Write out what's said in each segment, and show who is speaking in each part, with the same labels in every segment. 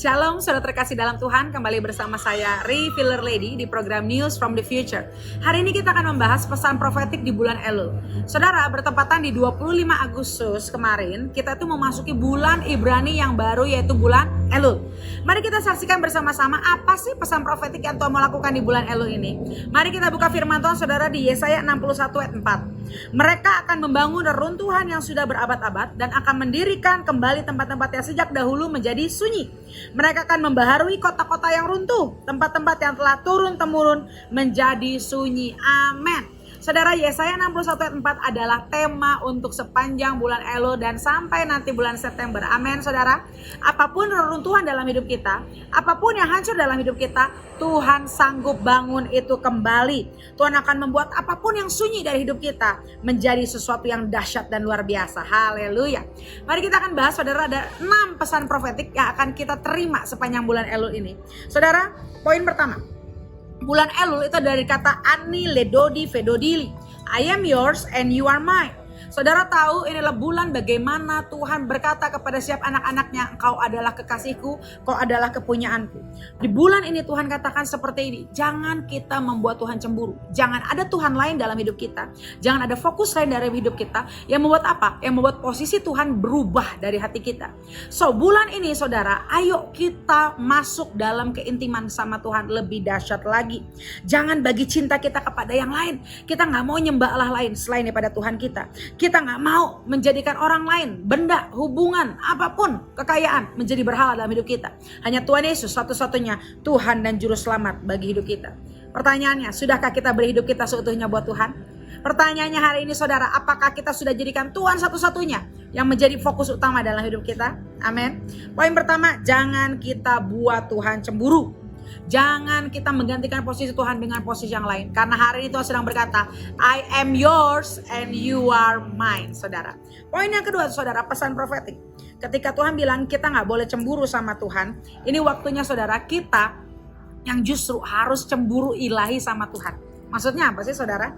Speaker 1: Shalom saudara terkasih dalam Tuhan, kembali bersama saya Refiller Lady di program News from the Future. Hari ini kita akan membahas pesan profetik di bulan Elul. Saudara, bertepatan di 25 Agustus kemarin, kita tuh memasuki bulan Ibrani yang baru, yaitu bulan Elul. Mari kita saksikan bersama-sama apa sih pesan profetik yang Tuhan mau lakukan di bulan Elul ini. Mari kita buka firman Tuhan saudara di Yesaya 61 ayat 4. Mereka akan membangun reruntuhan yang sudah berabad-abad dan akan mendirikan kembali tempat-tempat yang sejak dahulu menjadi sunyi. Mereka akan membaharui kota-kota yang runtuh, tempat-tempat yang telah turun-temurun menjadi sunyi. Amin. Saudara, Yesaya 61 ayat 4 adalah tema untuk sepanjang bulan Elul dan sampai nanti bulan September. Amin, saudara. Apapun reruntuhan dalam hidup kita, apapun yang hancur dalam hidup kita, Tuhan sanggup bangun itu kembali. Tuhan akan membuat apapun yang sunyi dari hidup kita menjadi sesuatu yang dahsyat dan luar biasa. Haleluya. Mari kita akan bahas, saudara, ada 6 pesan profetik yang akan kita terima sepanjang bulan Elul ini. Saudara, poin pertama. Bulan Elul itu dari kata Ani Ledodi Vedodili. I am yours and you are mine. Saudara tahu inilah bulan bagaimana Tuhan berkata kepada setiap anak-anaknya, engkau adalah kekasihku, kau adalah kepunyaanku. Di bulan ini Tuhan katakan seperti ini, jangan kita membuat Tuhan cemburu. Jangan ada Tuhan lain dalam hidup kita. Jangan ada fokus lain dalam hidup kita. Yang membuat apa? Yang membuat posisi Tuhan berubah dari hati kita. So bulan ini saudara, ayo kita masuk dalam keintiman sama Tuhan lebih dahsyat lagi. Jangan bagi cinta kita kepada yang lain. Kita gak mau nyembah Allah lain selain daripada Tuhan kita. Kita gak mau menjadikan orang lain, benda, hubungan, apapun, kekayaan menjadi berhala dalam hidup kita. Hanya Tuhan Yesus satu-satunya Tuhan dan Juru Selamat bagi hidup kita. Pertanyaannya, sudahkah kita beri hidup kita seutuhnya buat Tuhan? Pertanyaannya hari ini saudara, apakah kita sudah jadikan Tuhan satu-satunya yang menjadi fokus utama dalam hidup kita? Amin. Poin pertama, jangan kita buat Tuhan cemburu. Jangan kita menggantikan posisi Tuhan dengan posisi yang lain. Karena hari ini Tuhan sedang berkata, I am yours and you are mine, saudara. Poin yang kedua, saudara, pesan profetik. Ketika Tuhan bilang kita gak boleh cemburu sama Tuhan, ini waktunya saudara kita yang justru harus cemburu ilahi sama Tuhan. Maksudnya apa sih saudara?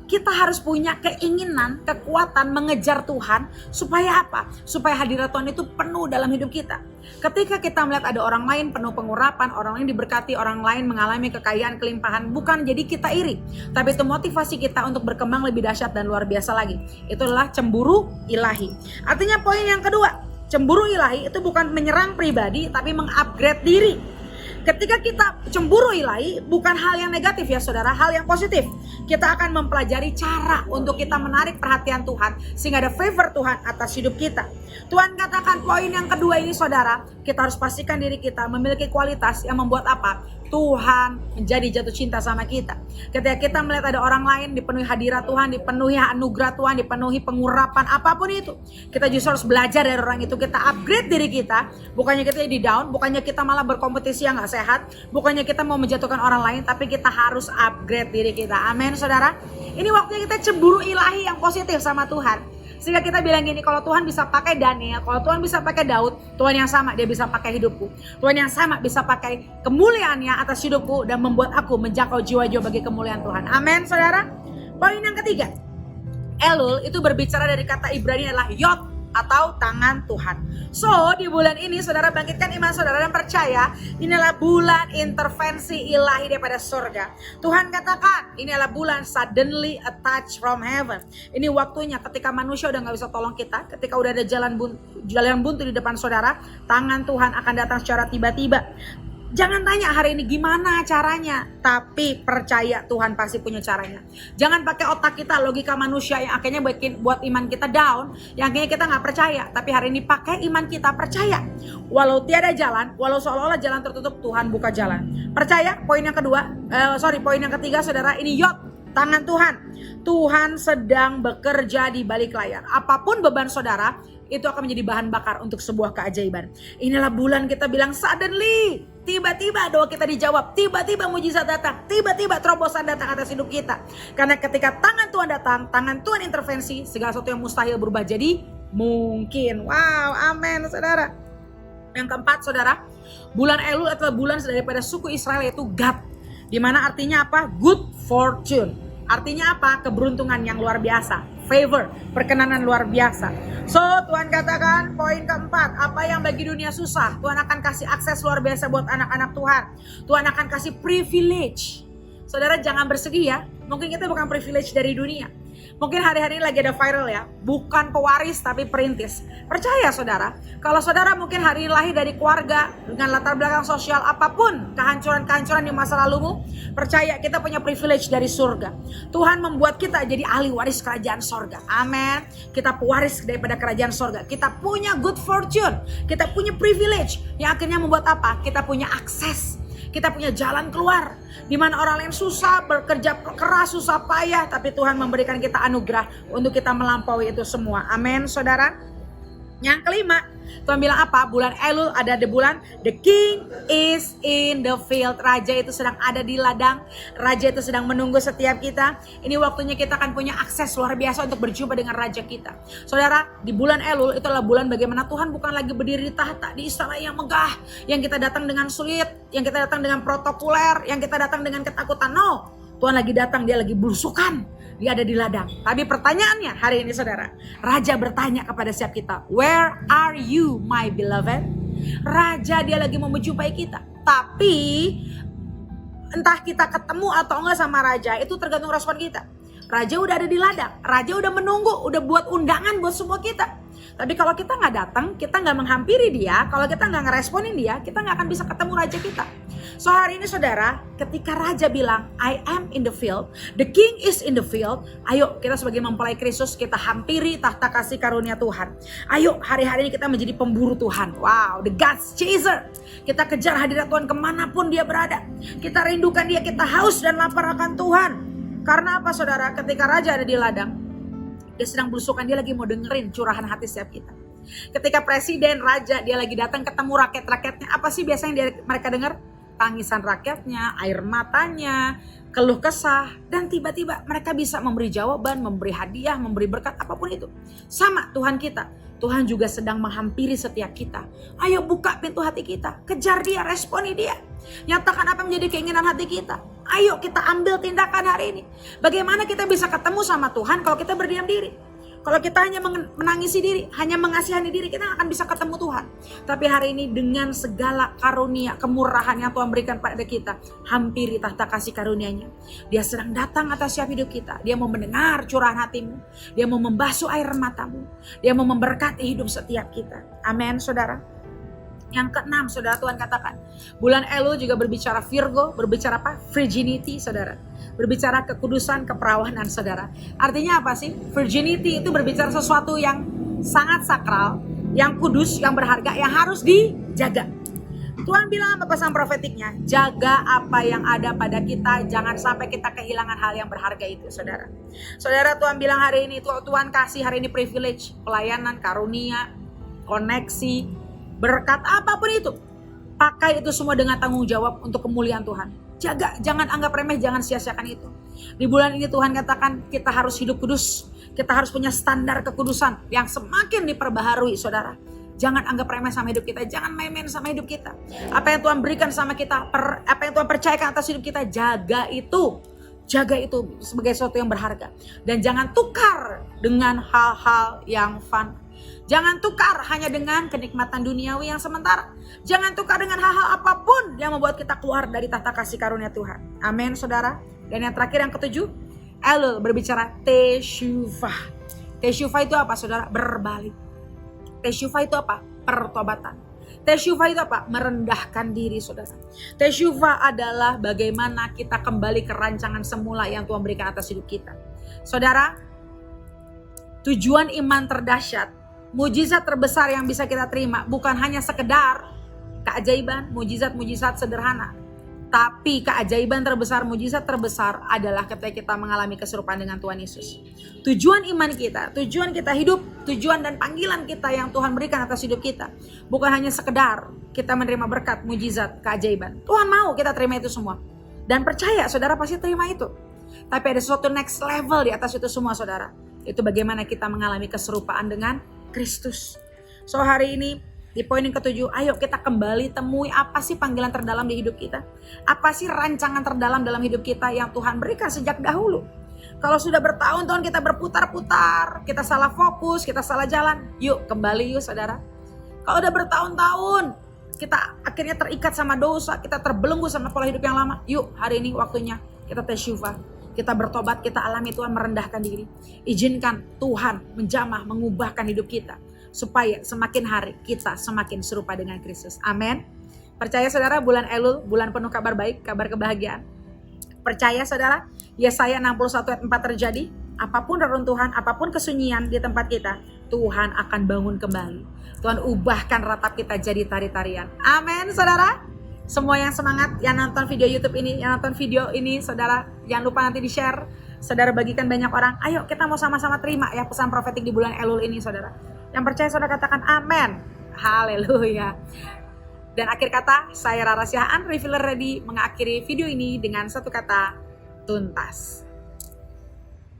Speaker 1: Kita harus punya keinginan, kekuatan mengejar Tuhan. Supaya apa? Supaya hadirat Tuhan itu penuh dalam hidup kita. Ketika kita melihat ada orang lain penuh pengurapan, orang lain diberkati, orang lain mengalami kekayaan, kelimpahan, bukan jadi kita iri, tapi itu motivasi kita untuk berkembang lebih dahsyat dan luar biasa lagi. Itu adalah cemburu ilahi. Artinya poin yang kedua, cemburu ilahi itu bukan menyerang pribadi, tapi mengupgrade diri. Ketika kita cemburu ilahi bukan hal yang negatif ya saudara, hal yang positif. Kita akan mempelajari cara untuk kita menarik perhatian Tuhan sehingga ada favor Tuhan atas hidup kita. Tuhan katakan poin yang kedua ini saudara, kita harus pastikan diri kita memiliki kualitas yang membuat apa? Tuhan menjadi jatuh cinta sama kita. Ketika kita melihat ada orang lain dipenuhi hadirat Tuhan, dipenuhi anugerah Tuhan, dipenuhi pengurapan apapun itu, kita justru harus belajar dari orang itu. Kita upgrade diri kita, bukannya kita jadi down, bukannya kita malah berkompetisi yang gak sehat, bukannya kita mau menjatuhkan orang lain, tapi kita harus upgrade diri kita. Amin saudara. Ini waktunya kita cemburu ilahi yang positif sama Tuhan. Sehingga kita bilang gini, kalau Tuhan bisa pakai Daniel, kalau Tuhan bisa pakai Daud, Tuhan yang sama dia bisa pakai hidupku. Tuhan yang sama bisa pakai kemuliaannya atas hidupku dan membuat aku menjangkau jiwa-jiwa bagi kemuliaan Tuhan. Amin saudara. Poin yang ketiga, Elul itu berbicara dari kata Ibrani adalah Yod atau tangan Tuhan. So di bulan ini saudara bangkitkan iman saudara dan percaya inilah bulan intervensi ilahi daripada surga. Tuhan katakan inilah bulan suddenly a touch from heaven. Ini waktunya ketika manusia udah gak bisa tolong kita, ketika udah ada jalan buntu di depan saudara, tangan Tuhan akan datang secara tiba-tiba. Jangan tanya hari ini gimana caranya, tapi percaya Tuhan pasti punya caranya. Jangan pakai otak kita, logika manusia yang akhirnya buat iman kita down, yang akhirnya kita gak percaya. Tapi hari ini pakai iman kita, percaya. Walau tiada jalan, walau seolah-olah jalan tertutup, Tuhan buka jalan. Percaya. Poin yang ketiga saudara, ini Yod, tangan Tuhan. Tuhan sedang bekerja di balik layar. Apapun beban saudara, itu akan menjadi bahan bakar untuk sebuah keajaiban. Inilah bulan kita bilang suddenly. Tiba-tiba doa kita dijawab, tiba-tiba mujizat datang, tiba-tiba terobosan datang atas hidup kita. Karena ketika tangan Tuhan datang, tangan Tuhan intervensi, segala sesuatu yang mustahil berubah jadi mungkin. Wow, amin saudara. Yang keempat saudara, bulan Elul adalah bulan daripada suku Israel yaitu Gad. Dimana artinya apa? Good fortune. Artinya apa? Keberuntungan yang luar biasa, favor, perkenanan luar biasa. So, Tuhan katakan poin keempat, apa yang bagi dunia susah, Tuhan akan kasih akses luar biasa buat anak-anak Tuhan. Tuhan akan kasih privilege. Saudara jangan bersedih ya, mungkin kita bukan privilege dari dunia. Mungkin hari-hari ini lagi ada viral ya, bukan pewaris tapi perintis. Percaya saudara, kalau saudara mungkin hari ini lahir dari keluarga dengan latar belakang sosial apapun, kehancuran-kehancuran di masa lalumu, percaya kita punya privilege dari surga. Tuhan membuat kita jadi ahli waris kerajaan surga. Amin. Kita pewaris daripada kerajaan surga. Kita punya good fortune, kita punya privilege yang akhirnya membuat apa? Kita punya akses. Kita punya jalan keluar. Di mana orang lain susah, bekerja keras, susah payah. Tapi Tuhan memberikan kita anugerah untuk kita melampaui itu semua. Amin saudara. Yang kelima, Tuhan bilang apa? Bulan Elul ada di bulan The King is in the field. Raja itu sedang ada di ladang. Raja itu sedang menunggu setiap kita. Ini waktunya kita akan punya akses luar biasa untuk berjumpa dengan Raja kita. Saudara, di bulan Elul itu adalah bulan bagaimana Tuhan bukan lagi berdiri di tahta di istana yang megah, yang kita datang dengan sulit, yang kita datang dengan protokoler, yang kita datang dengan ketakutan. No, Tuhan lagi datang, dia lagi belusukan. Dia ada di ladang. Tapi pertanyaannya hari ini saudara, Raja bertanya kepada setiap kita, where are you my beloved? Raja dia lagi mau menjumpai kita. Tapi entah kita ketemu atau enggak sama Raja, itu tergantung respon kita. Raja udah ada di ladang, Raja udah menunggu, udah buat undangan buat semua kita. Tapi kalau kita nggak datang, kita nggak menghampiri dia, kalau kita nggak ngeresponin dia, kita nggak akan bisa ketemu Raja kita. So hari ini saudara, ketika Raja bilang, I am in the field, the King is in the field. Ayo kita sebagai mempelai Kristus, kita hampiri tahta kasih karunia Tuhan. Ayo hari-hari ini kita menjadi pemburu Tuhan. Wow, the God's chaser. Kita kejar hadirat Tuhan kemanapun dia berada. Kita rindukan dia, kita haus dan lapar akan Tuhan. Karena apa saudara, ketika Raja ada di ladang, dia sedang belusukan, dia lagi mau dengerin curahan hati setiap kita. Ketika presiden, raja, dia lagi datang ketemu rakyat-rakyatnya, apa sih biasanya mereka dengar? Tangisan rakyatnya, air matanya, keluh kesah, dan tiba-tiba mereka bisa memberi jawaban, memberi hadiah, memberi berkat, apapun itu. Sama Tuhan kita, Tuhan juga sedang menghampiri setiap kita. Ayo buka pintu hati kita, kejar dia, responi dia. Nyatakan apa menjadi keinginan hati kita. Ayo kita ambil tindakan hari ini. Bagaimana kita bisa ketemu sama Tuhan kalau kita berdiam diri? Kalau kita hanya menangisi diri, hanya mengasihani diri, kita akan bisa ketemu Tuhan. Tapi hari ini dengan segala karunia, kemurahan yang Tuhan berikan pada kita, hampiri tahta kasih karunia-Nya. Dia sedang datang atas setiap hidup kita. Dia mau mendengar curahan hatimu. Dia mau membasuh air matamu. Dia mau memberkati hidup setiap kita. Amin, saudara. Yang keenam, saudara, Tuhan katakan, bulan Elul juga berbicara Virgo, berbicara apa? Virginity, saudara. Berbicara kekudusan, keperawanan, saudara. Artinya apa sih? Virginity itu berbicara sesuatu yang sangat sakral, yang kudus, yang berharga, yang harus dijaga. Tuhan bilang apa pesan profetiknya? Jaga apa yang ada pada kita, jangan sampai kita kehilangan hal yang berharga itu, saudara. Saudara, Tuhan bilang hari ini, Tuhan kasih hari ini privilege, pelayanan, karunia, koneksi, berkat, apapun itu. Pakai itu semua dengan tanggung jawab untuk kemuliaan Tuhan. Jaga, jangan anggap remeh, jangan sia-siakan itu. Di bulan ini Tuhan katakan kita harus hidup kudus. Kita harus punya standar kekudusan yang semakin diperbaharui, saudara. Jangan anggap remeh sama hidup kita, jangan main-main sama hidup kita. Apa yang Tuhan berikan sama kita, apa yang Tuhan percayakan atas hidup kita, jaga itu. Jaga itu sebagai sesuatu yang berharga. Dan jangan tukar dengan hal-hal yang fana. Jangan tukar hanya dengan kenikmatan duniawi yang sementara. Jangan tukar dengan hal-hal apapun yang membuat kita keluar dari tahta kasih karunia Tuhan. Amin, saudara. Dan yang terakhir, yang ketujuh, Elul berbicara Teshuvah. Teshuvah itu apa, saudara? Berbalik. Teshuvah itu apa? Pertobatan. Teshuvah itu apa? Merendahkan diri, saudara. Teshuvah adalah bagaimana kita kembali ke rancangan semula yang Tuhan berikan atas hidup kita. Saudara, tujuan iman terdahsyat, mujizat terbesar yang bisa kita terima bukan hanya sekedar keajaiban, mujizat sederhana. Tapi keajaiban terbesar, mujizat terbesar adalah ketika kita mengalami keserupaan dengan Tuhan Yesus. Tujuan iman kita, tujuan kita hidup, tujuan dan panggilan kita yang Tuhan berikan atas hidup kita bukan hanya sekedar kita menerima berkat, mujizat, keajaiban. Tuhan mau kita terima itu semua. Dan percaya, saudara pasti terima itu. Tapi ada sesuatu next level di atas itu semua, saudara. Itu bagaimana kita mengalami keserupaan dengan Kristus. So hari ini di poin yang ketujuh, ayo kita kembali temui apa sih panggilan terdalam di hidup kita. Apa sih rancangan terdalam dalam hidup kita yang Tuhan berikan sejak dahulu. Kalau sudah bertahun-tahun kita berputar-putar, kita salah fokus, kita salah jalan, yuk kembali yuk saudara. Kalau udah bertahun-tahun kita akhirnya terikat sama dosa, kita terbelenggu sama pola hidup yang lama, yuk hari ini waktunya kita tesyufah, kita bertobat, kita alami Tuhan merendahkan diri. Izinkan Tuhan menjamah, mengubahkan hidup kita, supaya semakin hari kita semakin serupa dengan Kristus. Amin. Percaya saudara, bulan Elul, bulan penuh kabar baik, kabar kebahagiaan. Percaya saudara, Yesaya 61 ayat 4 terjadi. Apapun reruntuhan, apapun kesunyian di tempat kita, Tuhan akan bangun kembali. Tuhan ubahkan ratap kita jadi tari-tarian. Amin saudara. Semua yang semangat, yang nonton video YouTube ini, yang nonton video ini saudara, jangan lupa nanti di-share. Saudara bagikan banyak orang. Ayo kita mau sama-sama terima ya pesan profetik di bulan Elul ini saudara. Yang percaya saudara katakan amin. Haleluya. Dan akhir kata, saya Rara Siahaan, Refiller Ready mengakhiri video ini dengan satu kata, tuntas.